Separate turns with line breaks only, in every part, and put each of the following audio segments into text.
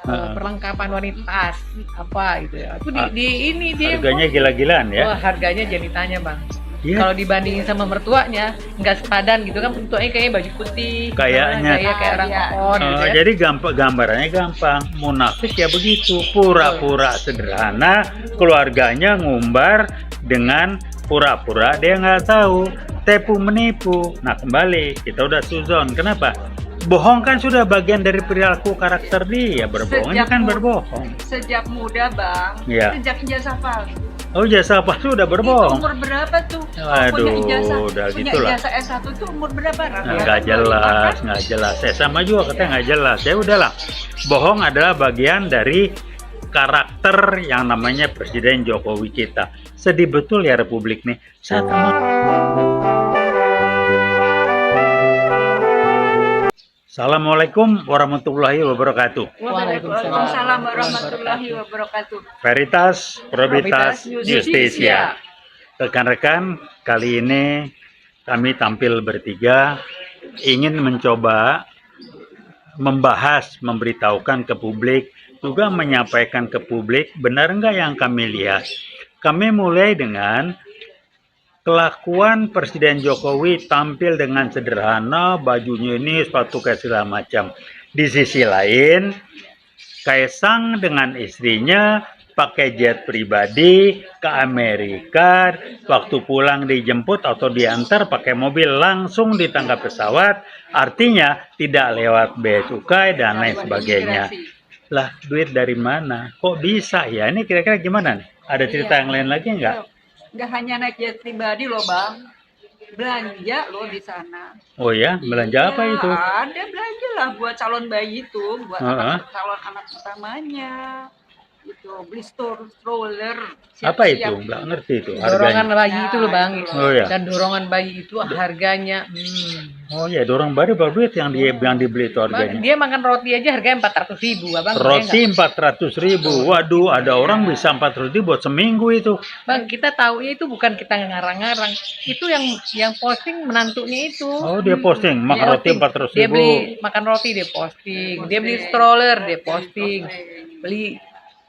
perlengkapan wanita tas apa gitu ya. Itu di ini dia
Harganya gila-gilaan ya.
wah, harganya jadi tanya bang.
Iya.
Kalau dibandingin sama mertuanya nggak sepadan gitu kan, mertuanya kayaknya baju putih,
Kayaknya.
gaya kayak orang
Iya.
kokon gitu ya.
Jadi gambarannya gampang. Munafik ya begitu, pura-pura sederhana, keluarganya ngumbar dengan pura-pura dia nggak tahu, tipu menipu. Nah kembali kita udah suzon. Kenapa? Bohong kan sudah bagian dari perilaku karakter dia. Berbohongnya kan berbohong.
Sejak muda bang,
Iya.
sejak ijazah palsu.
Oh jasa palsu udah
Itu
berbohong.
umur berapa tuh?
Aduh, udah
punya
gitulah.
ijazah S1 tuh umur berapa?
Nah, nggak jelas. Saya sama juga katanya nggak jelas. Ya udahlah. Bohong adalah bagian dari karakter yang namanya Presiden Jokowi kita. Sedih betul ya Republik nih. Saya Assalamualaikum warahmatullahi wabarakatuh.
Waalaikumsalam warahmatullahi wabarakatuh.
Veritas, Probitas,
Probitas,
Justisia. Rekan-rekan, kali ini kami tampil bertiga ingin mencoba membahas, memberitahukan ke publik, juga menyampaikan ke publik benar nggak yang kami lihat. Kami mulai dengan kelakuan Presiden Jokowi tampil dengan sederhana, bajunya ini sepatu kayak segala macam. Di sisi lain, Kaisang dengan istrinya pakai jet pribadi ke Amerika, waktu pulang dijemput atau diantar pakai mobil langsung ditangkap pesawat, artinya tidak lewat bea cukai dan lain sebagainya. Lah, duit dari mana? Kok bisa ya? Ini kira-kira gimana nih? Ada cerita yang lain lagi nggak?
Nggak hanya naik jet pribadi loh bang, belanja loh di sana.
Oh ya, belanja apa itu?
Ada belanja lah buat calon bayi itu, buat calon anak pertamanya. Itu beli stroller.
Apa itu? Nggak ngerti itu
Dorongan
harganya.
bayi itu loh bang.
Oh ya.
Dan dorongan bayi itu harganya
Oh ya, dorong baru duit yang dibeli itu harganya.
dia makan roti aja harganya 400.000 abang.
Roti 400.000. Waduh, ada orang bisa 400.000 buat seminggu itu.
Bang, kita tahu itu bukan kita ngarang-ngarang. Itu yang posting menantunya itu.
Oh, dia posting makan roti 400.000.
Dia beli makan roti dia posting. Dia beli stroller dia posting. Beli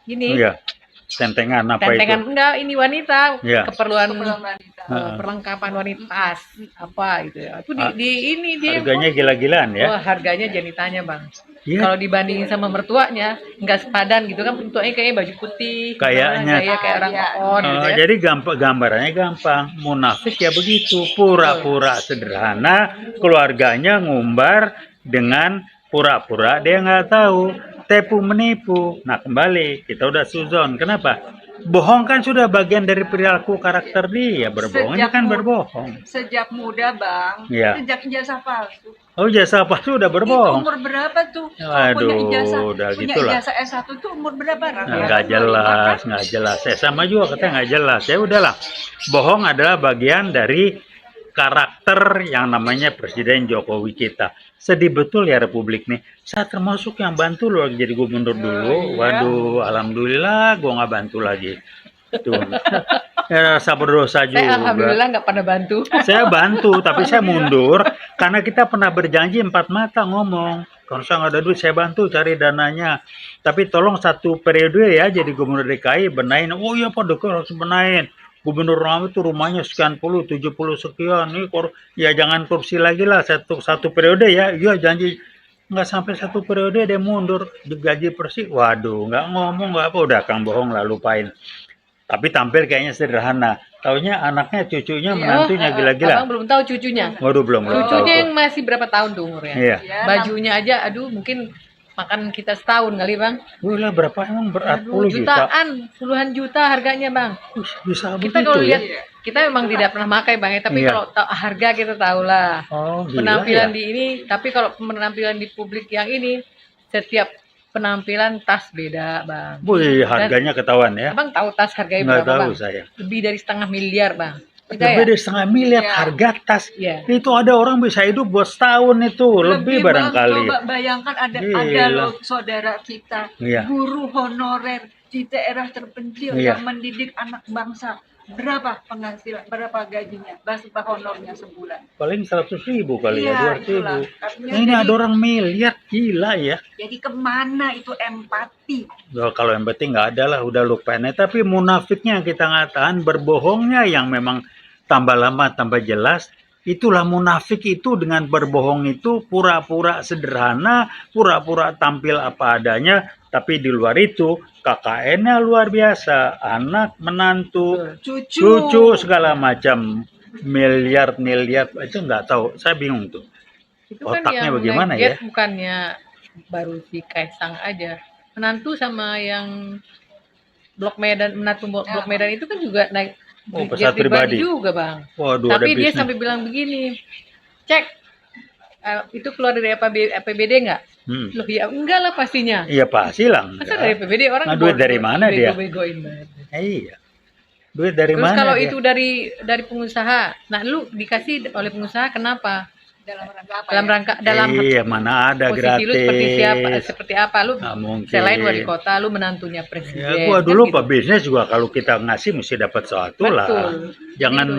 ini
Iya. Tentengan apa
tentengan
itu?
enggak, ini wanita
Iya.
keperluan
wanita.
perlengkapan wanita tas apa gitu ya. Itu di ini dia
Harganya gila-gilaan ya.
wah, harganya jadi tanya bang.
Iya.
Kalau dibandingin sama mertuanya nggak sepadan gitu kan, mertuanya kayaknya baju putih,
Kayaknya.
gaya kayak orang kokon gitu ya.
Jadi gambarannya gampang. Munafik ya begitu, pura-pura sederhana, keluarganya ngumbar dengan pura-pura dia nggak tahu, tipu menipu. Nah kembali kita udah suzon. Kenapa? Bohong kan sudah bagian dari perilaku karakter dia. Berbohongnya kan berbohong.
Sejak muda bang,
Iya.
sejak ijazah palsu.
Oh jasa palsu udah
Itu
berbohong.
umur berapa tuh?
Aduh, udah
punya
gitulah.
ijazah S1 tuh umur berapa?
Nggak jelas. Saya sama juga katanya nggak jelas. Ya udahlah. Bohong adalah bagian dari karakter yang namanya Presiden Jokowi kita. Sedih betul ya Republik nih. Saya termasuk yang bantu loh jadi gubernur dulu. Waduh, alhamdulillah gua nggak bantu lagi. Tuh. Ya, rasa berdosa juga.
Saya alhamdulillah nggak pada bantu.
Saya bantu, tapi saya mundur karena kita pernah berjanji 4 mata ngomong. Kalau saya nggak ada duit, saya bantu cari dananya. Tapi tolong 1 periode ya jadi gubernur DKI benahin. Oh iya Pak DKI harus benahin. Gubernur Rama itu rumahnya sekian puluh, 70 sekian. Nih, ya jangan korupsi lagi lah satu periode ya. Iya janji. Nggak sampai 1 periode dia mundur. Digaji persi. Waduh, nggak ngomong, nggak apa. Udah Kang bohong lah, lupain. Tapi tampil kayaknya sederhana. Taunya anaknya, cucunya, menantunya gila-gila.
Abang belum tahu cucunya.
Waduh, belum tahu.
Cucunya yang masih berapa tahun tuh umurnya?
Iya.
Bajunya aja, aduh mungkin makan kita setahun kali bang.
Wih lah berapa emang berat
Aduh,
10 juta.
jutaan, puluhan juta harganya bang.
Bisa
Kita
begitu
kalau
ya?
lihat, kita memang tidak pernah pakai bang ya, tapi
Iya.
kalau harga kita tahu lah.
Oh, gila
Penampilan
ya.
di ini, tapi kalau penampilan di publik yang ini, setiap penampilan tas beda bang.
Wih, harganya ketahuan ya.
Abang tahu tas harganya
Nggak
berapa
tahu
bang?
saya.
Lebih dari 1,5 miliar bang. Tidak
Lebih
ya?
dari 1,5 miliar
Iya.
harga tas.
Iya.
Itu ada orang bisa hidup buat setahun itu. Lebih
Bang,
barangkali.
coba bayangkan ada
Gila.
loh saudara kita,
Iya.
guru honorer di daerah terpencil
Iya.
yang mendidik anak bangsa berapa penghasilan, berapa gajinya, berapa honornya sebulan.
Paling 100.000 kali ya,
Iya,
200.000.
itulah. Artinya
Nah, ini
jadi,
ada orang miliar, gila ya.
jadi kemana itu empati?
Kalau yang penting nggak ada lah, udah lupain. Tapi munafiknya yang kita ngatakan, berbohongnya yang memang tambah lama tambah jelas. Itulah munafik itu, dengan berbohong itu pura-pura sederhana, pura-pura tampil apa adanya, tapi di luar itu KKN-nya luar biasa, anak, menantu, cucu segala macam, miliar itu nggak tahu, saya bingung tuh
Itu kan
otaknya
yang
bagaimana
nge-get
ya.
bukannya baru si Kaisang aja. Menantu sama yang Blok Medan, menantu Blok Medan itu kan juga naik
Oh,
jet
pesawat pribadi
juga, Bang.
Waduh, ada
Tapi dia
bisnis.
sampai bilang begini, cek itu keluar dari APBD nggak? Loh ya enggak lah pastinya.
Iya pasti lah.
Masa dari APBD orang
Nah, duit dari mana dia?
bego-begoin banget.
Iya. Duit dari
Terus
mana
kalau
dia?
itu dari pengusaha, nah lu dikasih oleh pengusaha kenapa?
Dalam rangka apa?
Dalam
ya?
rangka dalam
Iya, mana ada
posisi
gratis.
lu seperti siapa? Seperti apa lu?
Nggak mungkin.
Selain wali kota, lu menantunya presiden.
Ya, gua
kan
dulu
gitu.
pebisnis juga kalau kita ngasih mesti dapat sesuatu lah.
Betul.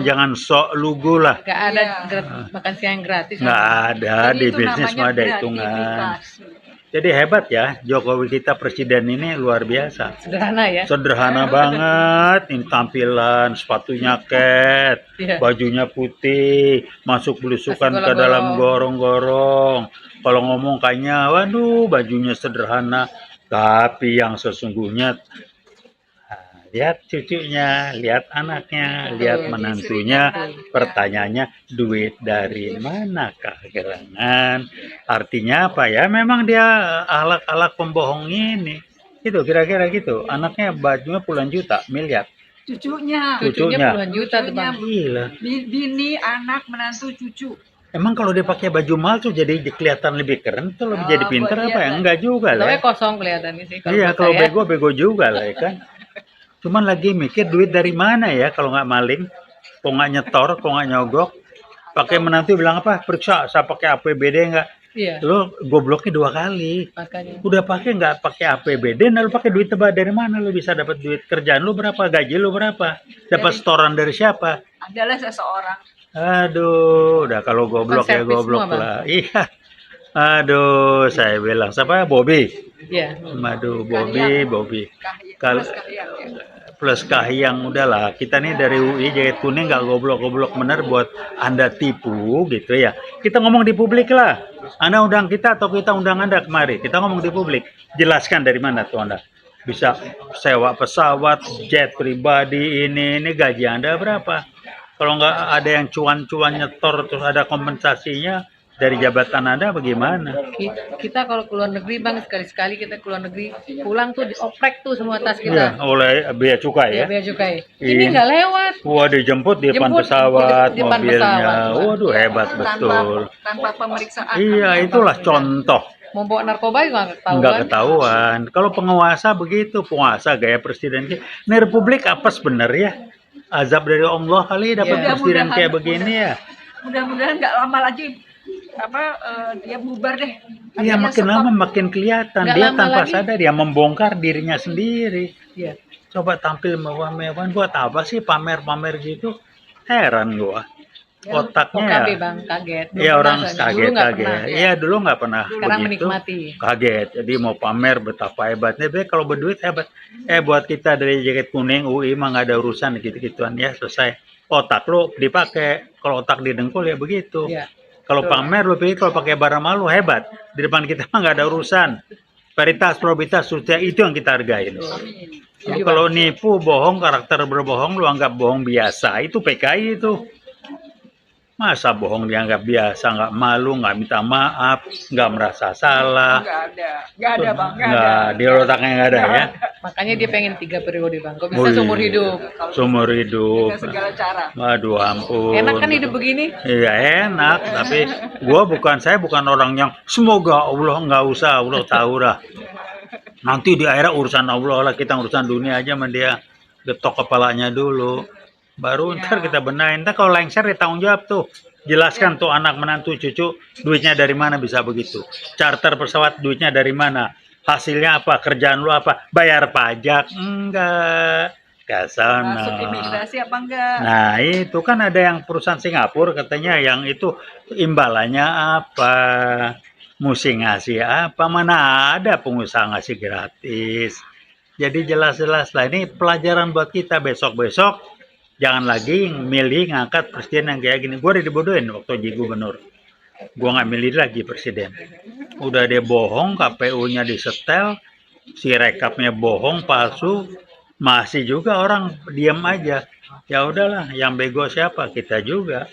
Jangan sok lugu lah.
Gak ada
Iya.
makan siang gratis.
Nggak ada
Jadi
di
itu
bisnis
namanya
mah ada hitungan.
gratifikasi.
Jadi hebat ya, Jokowi kita presiden ini luar biasa.
Sederhana ya.
Sederhana banget, ini tampilan, sepatunya ket,
Iya.
bajunya putih, masuk belusukan
Masih
ke dalam
golong-golong.
gorong-gorong. Kalau ngomong kayaknya, waduh, bajunya sederhana. Tapi yang sesungguhnya, lihat cucunya, lihat anaknya, lihat menantunya. Pertanyaannya, duit dari manakah gerangan? Artinya apa ya? Memang dia alak-alak pembohong ini. Itu kira-kira gitu. Anaknya bajunya puluhan juta, miliar.
Cucunya.
Cucunya.
Puluhan juta tuh, Bang.
Gila.
Bini, anak, menantu, cucu.
Emang kalau dia pakai baju mahal tuh jadi kelihatan lebih keren tuh, lebih jadi pinter
buat
apa ya?
dia,
Enggak juga lah.
Tapi kosong kelihatannya sih.
Iya,
buat
kalau
saya.
bego juga lah ya kan. Cuman lagi mikir duit dari mana ya kalau nggak maling, kok nggak nyetor, kok nggak nyogok. Pakai menantu bilang apa? Periksa, saya pakai APBD nggak?
Iya,
Lo gobloknya 2 kali.
makanya.
Udah pakai nggak pakai APBD, nah lo pakai duit tebak dari mana? Lo bisa dapat duit kerjaan lo berapa? Gaji lo berapa? Dapat setoran dari siapa?
Adalah seseorang.
Aduh, udah kalau goblok ya
Konsepis
goblok
semua, Bang.
lah. Iya. Aduh, saya bilang siapa? Bobby.
Iya.
Aduh,
Kahiyang.
Bobby.
Kahiyang.
Kalau
Mas Kahiyang, ya.
plus Kahiyang udahlah, kita nih dari UI Jaket Kuning nggak goblok-goblok bener buat Anda tipu gitu ya. Kita ngomong di publik lah. Anda undang kita atau kita undang Anda kemari. Kita ngomong di publik. Jelaskan dari mana tuh Anda. Bisa sewa pesawat, jet pribadi, ini gaji Anda berapa? Kalau nggak ada yang cuan-cuan nyetor terus ada kompensasinya dari jabatan Anda bagaimana?
Kita kalau keluar negeri, Bang, sekali-sekali kita keluar negeri, pulang tuh dioprek tuh semua tas
Iya,
kita.
oleh bea cukai
Ya,
ya.
bea cukai.
Iya.
Ini nggak lewat.
Wah, dijemput di depan
Jemput
pesawat,
di depan
mobilnya.
pesawat.
Waduh, hebat betul.
Tanpa pemeriksaan.
Iya, itulah contoh.
Mau bawa narkoba juga nggak ketahuan.
Nggak ketahuan. Kalau penguasa begitu, penguasa gaya presiden. Ini republik apa sebenarnya? Azab dari Allah kali dapat
Iya.
presiden kayak begini ya.
Mudah-mudahan nggak lama lagi dia bubar deh.
Iya,
Adanya
makin
stop.
lama makin kelihatan.
Nggak
Dia
lama
tanpa
lagi.
sadar dia membongkar dirinya sendiri.
Iya.
Coba tampil mewah-mewahan, buat apa sih pamer-pamer gitu? Heran gua. Otaknya
OKB,
ya.
Bang, kaget. Belum
Iya,
pernah
orang
soalnya. Dulu nggak
kaget.
pernah.
Iya, dulu nggak pernah
Sekarang
begitu.
menikmati.
Kaget. Jadi mau pamer betapa hebatnya. Tapi kalau berduit hebat. Buat kita dari Jaket Kuning UI mah nggak ada urusan gitu-gituan ya, selesai. Otak lo dipakai. Kalau otak didengkul ya begitu.
Iya.
Kalau pamer lo pikir kalau pakai barang malu hebat. Di depan kita mah nggak ada urusan. Paritas, probabilitas, sosial itu yang kita hargain.
Setuju,
Kalau nipu, bohong, karakter berbohong lu anggap bohong biasa. Itu PKI itu. Masa bohong dianggap biasa, nggak malu, nggak minta maaf, nggak merasa salah.
Nggak ada bang, nggak ada.
Nggak, di otaknya nggak ada ya.
Makanya dia pengen 3 periode, Bang. Kok
Oh,
bisa
iya.
seumur hidup?
Seumur hidup.
Dengan segala cara.
Waduh ampun.
Enak kan hidup begini?
Iya enak, tapi saya bukan orang yang semoga Allah nggak usah, Allah tahu dah. Nanti di akhirat urusan Allah lah, kita urusan dunia aja sama dia. Getok kepalanya dulu. Baru ntar kita benahin. Ntar kalau lengser ya tanggung jawab tuh. Jelaskan tuh anak menantu cucu duitnya dari mana bisa begitu. Charter pesawat duitnya dari mana. Hasilnya apa? Kerjaan lu apa? Bayar pajak? Enggak. ke
Masuk
sana.
imigrasi apa enggak?
Nah, itu kan ada yang perusahaan Singapura katanya yang itu imbalannya apa, mesti ngasih apa, mana ada pengusaha ngasih gratis. Jadi jelas-jelas lah ini pelajaran buat kita besok-besok jangan lagi milih ngangkat presiden yang kayak gini. Gue udah dibodohin waktu jadi gubernur. Gue nggak milih lagi presiden. Udah dia bohong, KPU-nya disetel, si rekapnya bohong, palsu, masih juga orang diam aja. Ya udahlah, yang bego siapa? Kita juga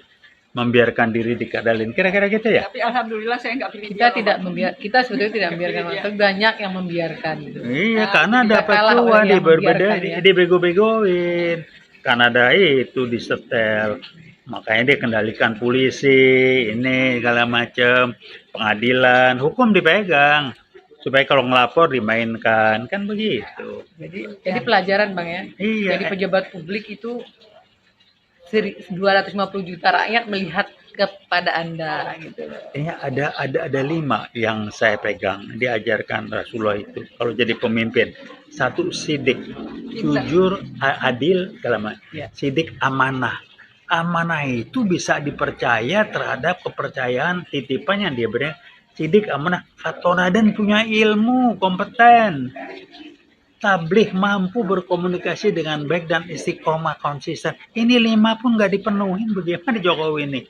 membiarkan diri dikadalin. Kira-kira gitu ya?
Tapi alhamdulillah saya nggak pilih
Kita
dia,
tidak
Pak.
membiarkan, kita sebetulnya tidak membiarkan, tapi banyak yang membiarkan gitu.
Iya,
Nah,
karena
kita
dapat
kalah
cuan,
oleh yang membiarkan, ya.
dibego-begoin. Kanada itu disetel. Makanya dia kendalikan polisi, ini segala macam, pengadilan, hukum dipegang. Supaya kalau ngelapor dimainkan, kan begitu.
Jadi pelajaran Bang ya.
Iya.
Jadi pejabat publik itu 250 juta rakyat melihat kepada Anda gitu.
Ini ada 5 yang saya pegang diajarkan Rasulullah itu kalau jadi pemimpin. Satu sidik, jujur, adil, segala macam.
Ya.
Sidik, amanah. Amanah itu bisa dipercaya terhadap kepercayaan titipan yang dia beri. Sidik, amanah, fatonadan punya ilmu, kompeten. Tabligh mampu berkomunikasi dengan baik dan istiqomah konsisten. Ini 5 pun nggak dipenuhin, bagaimana Jokowi ini?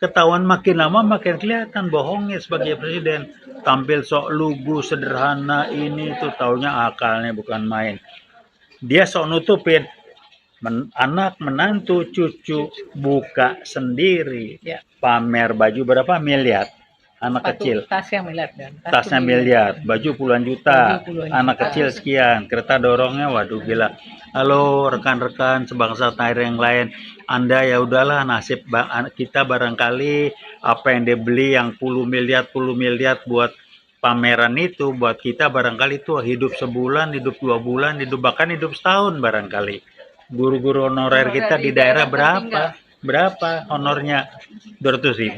Ketahuan makin lama makin kelihatan bohongnya sebagai presiden. Tampil sok lugu, sederhana, ini tuh taunya akalnya bukan main. Dia sok nutupin. Anak, menantu, cucu, buka sendiri.
Ya.
Pamer baju berapa miliar. Anak
Sepatu,
kecil.
tasnya miliar dan
Tasnya miliar, baju puluhan juta,
Baju puluhan
anak
juta.
kecil sekian, kereta dorongnya waduh gila. Halo rekan-rekan sebangsa tanah air yang lain, Anda ya udahlah nasib kita barangkali apa yang dia beli yang puluh miliar buat pameran itu buat kita barangkali itu hidup sebulan, hidup 2 bulan, hidup bahkan hidup setahun barangkali. Guru-guru honorer kita di daerah berapa honornya? 200.000.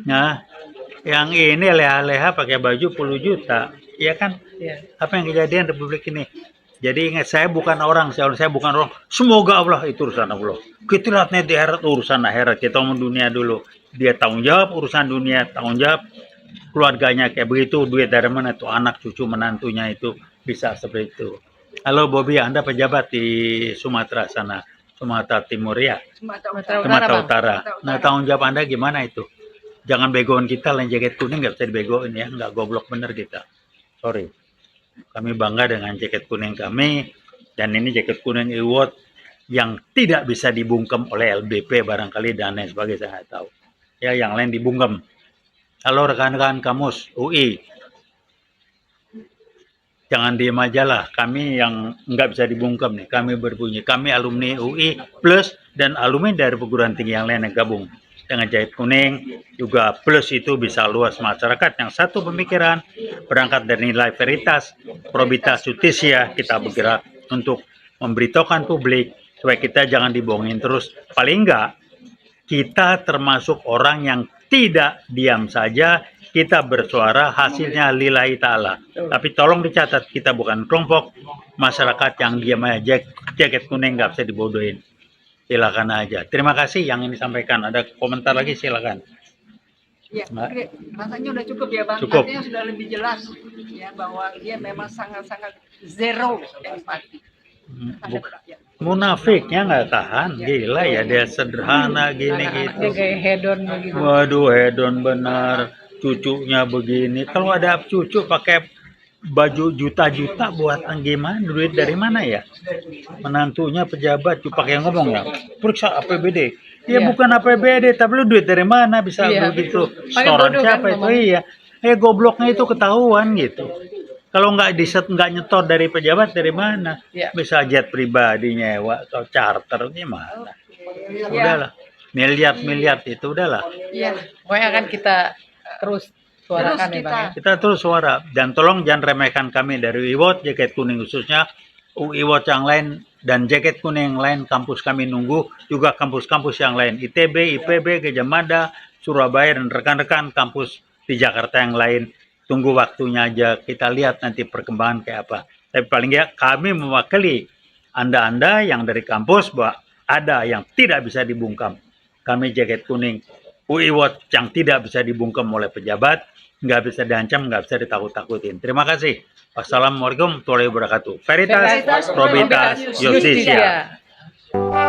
Nah, yang ini leha-leha pakai baju puluh juta, ya kan?
Ya.
Apa yang kejadian Republik ini? Jadi ingat saya bukan orang, saya bukan orang. Semoga Allah itu urusan Allah. Kita lihatnya di akhirat urusan akhirat, kita ngomong dunia dulu. Dia tanggung jawab urusan dunia, tanggung jawab keluarganya kayak begitu. Duit dari mana tuh anak cucu menantunya itu bisa seperti itu. Halo Bobby, Anda pejabat di Sumatera sana, Sumatera Timur ya, Sumatera Utara. Nah tanggung jawab Anda gimana itu? Jangan begoin kita, lain jaket kuning nggak bisa dibegoin ya, nggak goblok bener kita. Sorry. Kami bangga dengan jaket kuning kami, dan ini jaket kuning award yang tidak bisa dibungkem oleh LBP barangkali dan lain sebagainya, saya nggak tahu. Ya, yang lain dibungkem. Halo rekan-rekan Kamus, UI. Jangan diem aja lah, kami yang nggak bisa dibungkem nih, kami berbunyi. Kami alumni UI plus dan alumni dari perguruan tinggi yang lain yang gabung. Dengan jahit kuning juga plus itu bisa luas masyarakat yang satu pemikiran berangkat dari nilai veritas, probitas, justisia kita bergerak untuk memberitahukan publik supaya kita jangan dibohongin terus. Paling enggak kita termasuk orang yang tidak diam saja, kita bersuara hasilnya lillahi ta'ala. Tapi tolong dicatat kita bukan kelompok masyarakat yang diam aja, jaket kuning nggak bisa dibodohin. Silakan aja. Terima kasih yang ini sampaikan. Ada komentar lagi silakan.
Ya, rasanya udah cukup ya Bang.
Cukup.
Artinya sudah lebih jelas ya bahwa dia memang sangat-sangat zero empati.
Munafiknya nggak tahan, gila ya dia sederhana gini gitu.
Dia kayak hedon begitu.
Waduh hedon benar, cucunya begini. Kalau ada cucu pakai baju juta-juta buat gimana? Duit dari mana ya? Menantunya pejabat, pakai ngomong ya. Periksa APBD. Ya bukan APBD, tapi lu duit dari mana bisa begitu? Setoran siapa itu? Iya. Gobloknya itu ketahuan gitu. Kalau nggak nyetor dari pejabat dari mana? Bisa jet pribadi nyewa atau charter gimana? Udahlah. Miliar itu udahlah.
Iya. Pokoknya akan kita terus suarakan ya Bang.
Kita terus suara dan tolong jangan remehkan kami dari UIWOT, jaket kuning khususnya, UIWOT yang lain dan jaket kuning yang lain kampus kami nunggu, juga kampus-kampus yang lain, ITB, IPB, Gajah Mada, Surabaya dan rekan-rekan kampus di Jakarta yang lain. Tunggu waktunya aja, kita lihat nanti perkembangan kayak apa. Tapi paling nggak kami mewakili Anda-Anda yang dari kampus bahwa ada yang tidak bisa dibungkam. Kami jaket kuning UI Watch yang tidak bisa dibungkam oleh pejabat, nggak bisa diancam, nggak bisa ditakut-takutin. Terima kasih. Wassalamualaikum warahmatullahi wabarakatuh. Veritas,
Veritas,
Probitas,
Probitas,
Justisia.
Justisia.